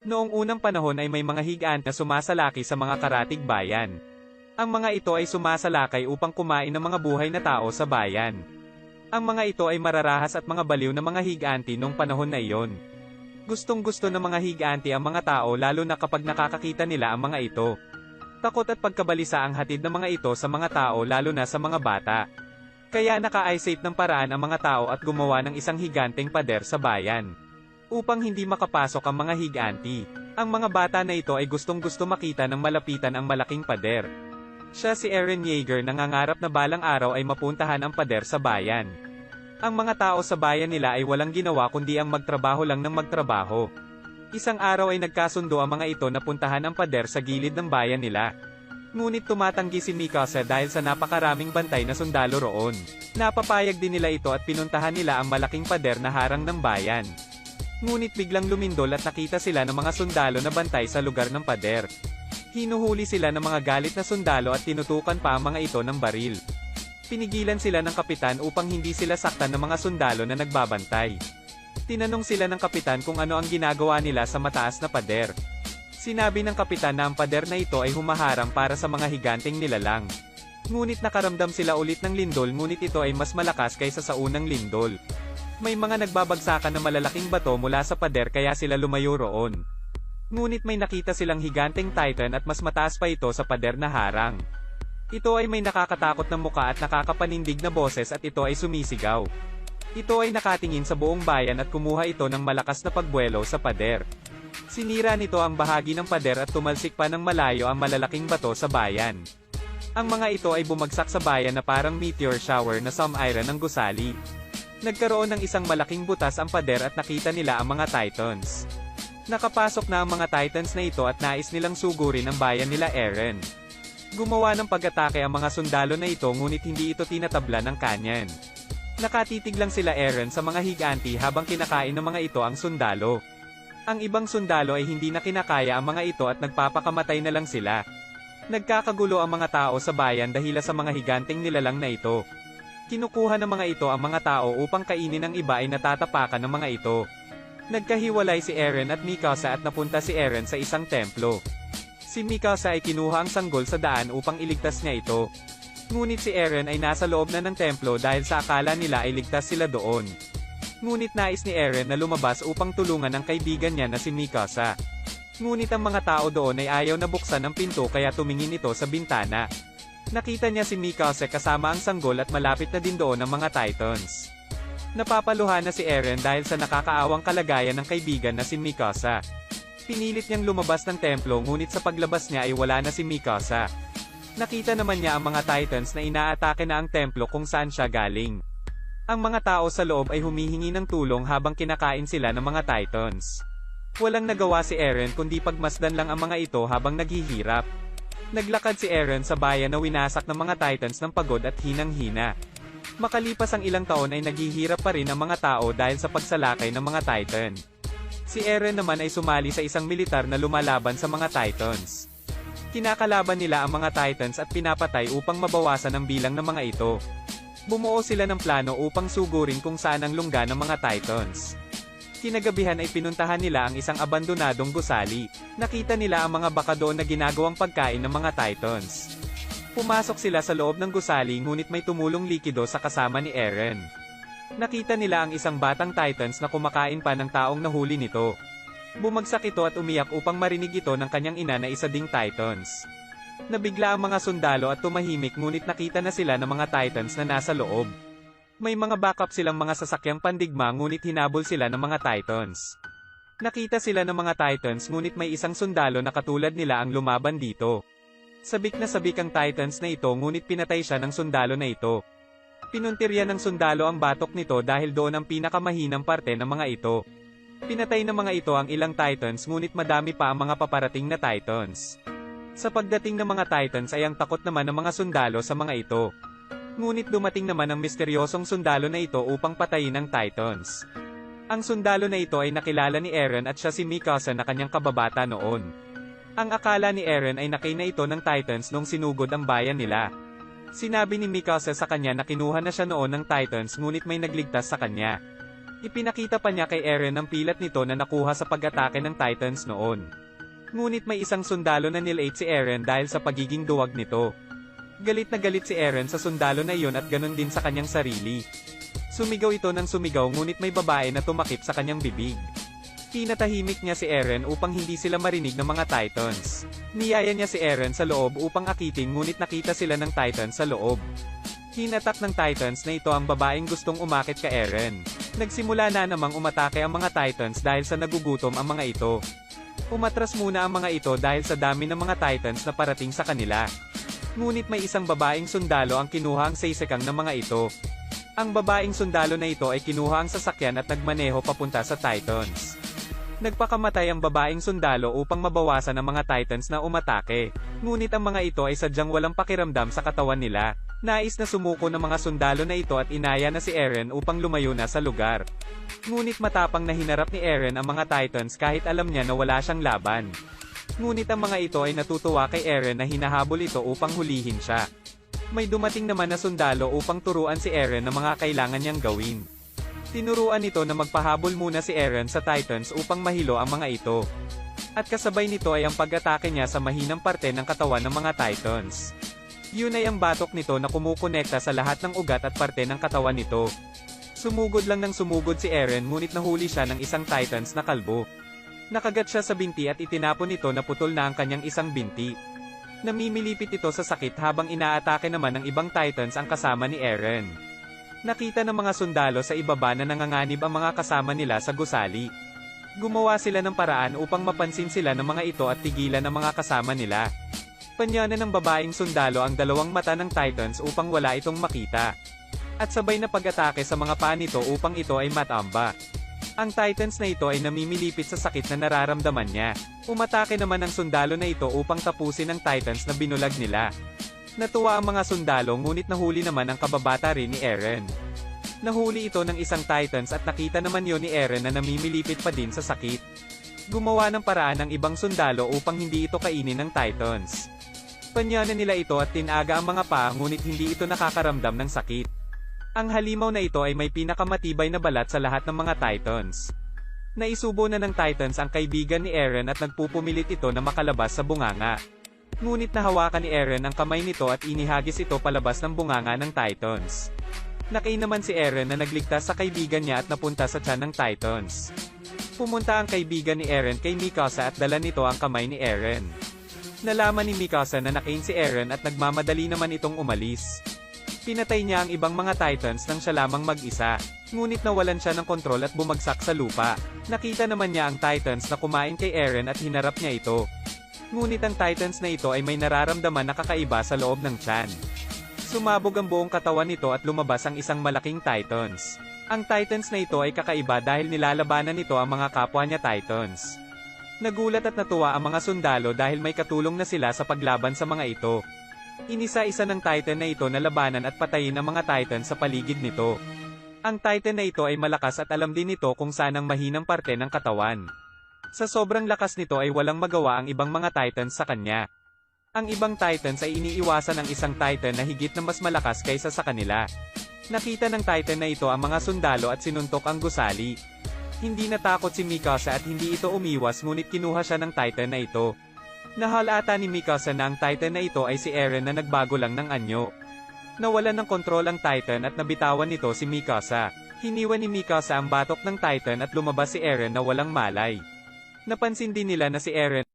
Noong unang panahon ay may mga higante na sumasalaki sa mga karatig bayan. Ang mga ito ay sumasalakay upang kumain ng mga buhay na tao sa bayan. Ang mga ito ay mararahas at mga baliw na mga higante noong panahon na iyon. Gustong-gusto ng mga higante ang mga tao lalo na kapag nakakakita nila ang mga ito. Takot at pagkabalisa ang hatid ng mga ito sa mga tao lalo na sa mga bata. Kaya naka-eyesight ng paraan ang mga tao at gumawa ng isang higanteng pader sa bayan. Upang hindi makapasok ang mga higante. Ang mga bata na ito ay gustong-gusto makita ng malapitan ang malaking pader. Siya si Eren Yeager nangangarap na balang araw ay mapuntahan ang pader sa bayan. Ang mga tao sa bayan nila ay walang ginawa kundi ang magtrabaho lang ng magtrabaho. Isang araw ay nagkasundo ang mga ito na puntahan ang pader sa gilid ng bayan nila. Ngunit tumatanggi si Mikasa dahil sa napakaraming bantay na sundalo roon. Napapayag din nila ito at pinuntahan nila ang malaking pader na harang ng bayan. Ngunit biglang lumindol at nakita sila ng mga sundalo na bantay sa lugar ng pader. Hinuhuli sila ng mga galit na sundalo at tinutukan pa ang mga ito ng baril. Pinigilan sila ng kapitan upang hindi sila saktan ng mga sundalo na nagbabantay. Tinanong sila ng kapitan kung ano ang ginagawa nila sa mataas na pader. Sinabi ng kapitan na ang pader na ito ay humaharang para sa mga higanteng nilalang. Ngunit nakaramdam sila ulit ng lindol ngunit ito ay mas malakas kaysa sa unang lindol. May mga nagbabagsakan na malalaking bato mula sa pader kaya sila lumayo roon. Ngunit may nakita silang higanteng titan at mas mataas pa ito sa pader na harang. Ito ay may nakakatakot na muka at nakakapanindig na boses at ito ay sumisigaw. Ito ay nakatingin sa buong bayan at kumuha ito ng malakas na pagbuwelo sa pader. Sinira nito ang bahagi ng pader at tumalsik pa ng malayo ang malalaking bato sa bayan. Ang mga ito ay bumagsak sa bayan na parang meteor shower na sum-iron ng gusali. Nagkaroon ng isang malaking butas ang pader at nakita nila ang mga titans. Nakapasok na ang mga titans na ito at nais nilang sugurin ang bayan nila Eren. Gumawa ng pag-atake ang mga sundalo na ito ngunit hindi ito tinatabla ng kanyan. Nakatitig lang sila Eren sa mga higante habang kinakain ng mga ito ang sundalo. Ang ibang sundalo ay hindi na kinakaya ang mga ito at nagpapakamatay na lang sila. Nagkakagulo ang mga tao sa bayan dahil sa mga higanteng nilalang na ito. Kinukuha ng mga ito ang mga tao upang kainin ng iba ay natatapakan ng mga ito. Nagkahiwalay si Eren at Mikasa at napunta si Eren sa isang templo. Si Mikasa ay kinuha ang sanggol sa daan upang iligtas niya ito. Ngunit si Eren ay nasa loob na ng templo dahil sa akala nila ay ligtas sila doon. Ngunit nais ni Eren na lumabas upang tulungan ang kaibigan niya na si Mikasa. Ngunit ang mga tao doon ay ayaw na buksan ang pinto kaya tumingin ito sa bintana. Nakita niya si Mikasa kasama ang sanggol at malapit na din doon ang mga titans. Napapaluhan na si Eren dahil sa nakakaawang kalagayan ng kaibigan na si Mikasa. Pinilit niyang lumabas ng templo ngunit sa paglabas niya ay wala na si Mikasa. Nakita naman niya ang mga titans na inaatake na ang templo kung saan siya galing. Ang mga tao sa loob ay humihingi ng tulong habang kinakain sila ng mga titans. Walang nagawa si Eren kundi pagmasdan lang ang mga ito habang naghihirap. Naglakad si Eren sa bayan na winasak ng mga titans ng pagod at hinang-hina. Makalipas ang ilang taon ay naghihirap pa rin ang mga tao dahil sa pagsalakay ng mga titan. Si Eren naman ay sumali sa isang militar na lumalaban sa mga titans. Kinakalaban nila ang mga titans at pinapatay upang mabawasan ang bilang ng mga ito. Bumuo sila ng plano upang sugurin kung saan ang lungga ng mga titans. Kinagabihan ay pinuntahan nila ang isang abandonadong gusali. Nakita nila ang mga baka doon na ginagawang pagkain ng mga titans. Pumasok sila sa loob ng gusali ngunit may tumulong likido sa kasama ni Eren. Nakita nila ang isang batang titans na kumakain pa ng taong nahuli nito. Bumagsak ito at umiyak upang marinig ito ng kanyang ina na isa ding titans. Nabigla ang mga sundalo at tumahimik ngunit nakita na sila ng mga titans na nasa loob. May mga backup silang mga sasakyang pandigma ngunit hinabol sila ng mga titans. Nakita sila ng mga titans ngunit may isang sundalo na katulad nila ang lumaban dito. Sabik na sabik ang titans na ito ngunit pinatay siya ng sundalo na ito. Pinuntirya ng sundalo ang batok nito dahil doon ang pinakamahinang parte ng mga ito. Pinatay ng mga ito ang ilang titans ngunit madami pa ang mga paparating na titans. Sa pagdating ng mga titans ay ang takot naman ng mga sundalo sa mga ito. Ngunit dumating naman ang misteryosong sundalo na ito upang patayin ang titans. Ang sundalo na ito ay nakilala ni Eren at siya si Mikasa na kanyang kababata noon. Ang akala ni Eren ay nakay na ito ng titans nung sinugod ang bayan nila. Sinabi ni Mikasa sa kanya na kinuha na siya noon ng titans ngunit may nagligtas sa kanya. Ipinakita pa niya kay Eren ang pilat nito na nakuha sa pag-atake ng Titans noon. Ngunit may isang sundalo na nilate si Eren dahil sa pagiging duwag nito. Galit na galit si Eren sa sundalo na iyon at ganon din sa kanyang sarili. Sumigaw ito ng sumigaw ngunit may babae na tumakip sa kanyang bibig. Pinatahimik niya si Eren upang hindi sila marinig ng mga Titans. Niyaya niya si Eren sa loob upang akitin ngunit nakita sila ng Titans sa loob. Hinatak ng Titans na ito ang babaeng gustong umakit ka Eren. Nagsimula na namang umatake ang mga Titans dahil sa nagugutom ang mga ito. Umatras muna ang mga ito dahil sa dami ng mga Titans na parating sa kanila. Ngunit may isang babaeng sundalo ang kinuha ang saysekang ng mga ito. Ang babaeng sundalo na ito ay kinuha ang sasakyan at nagmaneho papunta sa Titans. Nagpakamatay ang babaeng sundalo upang mabawasan ang mga Titans na umatake. Ngunit ang mga ito ay sadyang walang pakiramdam sa katawan nila. Nais na sumuko ng mga sundalo na ito at inaya na si Eren upang lumayo na sa lugar. Ngunit matapang na hinarap ni Eren ang mga Titans kahit alam niya na wala siyang laban. Ngunit ang mga ito ay natutuwa kay Eren na hinahabol ito upang hulihin siya. May dumating naman na sundalo upang turuan si Eren ng mga kailangan niyang gawin. Tinuruan nito na magpahabol muna si Eren sa Titans upang mahilo ang mga ito. At kasabay nito ay ang pag-atake niya sa mahinang parte ng katawan ng mga Titans. Yun ay ang batok nito na kumukonekta sa lahat ng ugat at parte ng katawan nito. Sumugod lang ng sumugod si Eren ngunit nahuli siya ng isang Titans na kalbo. Nakagat siya sa binti at itinapon nito na putol na ang kanyang isang binti. Namimilipit ito sa sakit habang inaatake naman ng ibang Titans ang kasama ni Eren. Nakita ng mga sundalo sa ibaba na nanganganib ang mga kasama nila sa gusali. Gumawa sila ng paraan upang mapansin sila ng mga ito at tigilan ang mga kasama nila. Panyanan ng babaeng sundalo ang dalawang mata ng Titans upang wala itong makita. At sabay na pag-atake sa mga paa nito upang ito ay matamba. Ang Titans na ito ay namimilipit sa sakit na nararamdaman niya. Umatake naman ang sundalo na ito upang tapusin ang Titans na binulag nila. Natuwa ang mga sundalo ngunit nahuli naman ang kababata rin ni Eren. Nahuli ito ng isang Titans at nakita naman yon ni Eren na namimilipit pa din sa sakit. Gumawa ng paraan ng ibang sundalo upang hindi ito kainin ng Titans. Panyanan nila ito at tinaga ang mga paa ngunit hindi ito nakakaramdam ng sakit. Ang halimaw na ito ay may pinakamatibay na balat sa lahat ng mga Titans. Naisubo na ng Titans ang kaibigan ni Eren at nagpupumilit ito na makalabas sa bunganga. Ngunit nahawakan ni Eren ang kamay nito at inihagis ito palabas ng bunganga ng Titans. Nakain naman si Eren na nagligtas sa kaibigan niya at napunta sa tiyan ng Titans. Pumunta ang kaibigan ni Eren kay Mikasa at dala nito ang kamay ni Eren. Nalaman ni Mikasa na nakain si Eren at nagmamadali naman itong umalis. Pinatay niya ang ibang mga Titans nang siya lamang mag-isa, ngunit nawalan siya ng kontrol at bumagsak sa lupa. Nakita naman niya ang Titans na kumain kay Eren at hinarap niya ito. Ngunit ang Titans na ito ay may nararamdaman na kakaiba sa loob ng tiyan. Sumabog ang buong katawan nito at lumabas ang isang malaking Titans. Ang Titans na ito ay kakaiba dahil nilalabanan nito ang mga kapwa niya Titans. Nagulat at natuwa ang mga sundalo dahil may katulong na sila sa paglaban sa mga ito. Inisa-isa ng Titan na ito na labanan at patayin ang mga Titan sa paligid nito. Ang Titan na ito ay malakas at alam din nito kung saan ang mahinang parte ng katawan. Sa sobrang lakas nito ay walang magawa ang ibang mga Titans sa kanya. Ang ibang Titans ay iniiwasan ang isang Titan na higit na mas malakas kaysa sa kanila. Nakita ng Titan na ito ang mga sundalo at sinuntok ang gusali. Hindi natakot si Mikasa at hindi ito umiwas ngunit kinuha siya ng Titan na ito. Nahalata ni Mikasa na ang Titan na ito ay si Eren na nagbago lang ng anyo. Nawalan ng kontrol ang Titan at nabitawan nito si Mikasa. Hiniwan ni Mikasa ang batok ng Titan at lumabas si Eren na walang malay. Napansin din nila na si Eren